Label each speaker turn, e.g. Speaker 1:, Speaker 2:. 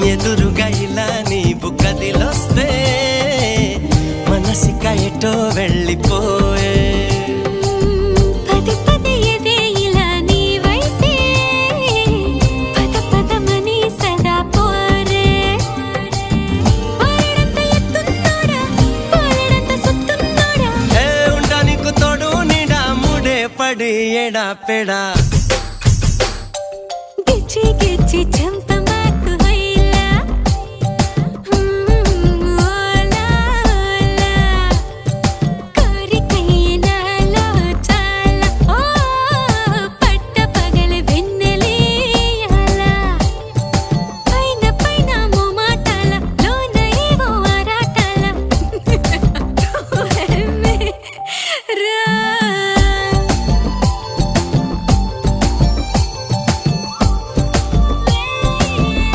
Speaker 1: ఎదురుగా ఇలా నీవు కదిలొస్తే మనసిక ఎటో వెళ్ళిపోయే
Speaker 2: పది పది ఎదే ఇలా నీవైతే పద పదమని సదా పోరే పారడంత ఎత్తున్నోడా పారడంత సుత్తున్నోడా
Speaker 1: ఏ ఉండా నీకు తోడు నీడా ముడే పడి ఎడా పెడా
Speaker 2: గిచ్చి గిచ్చి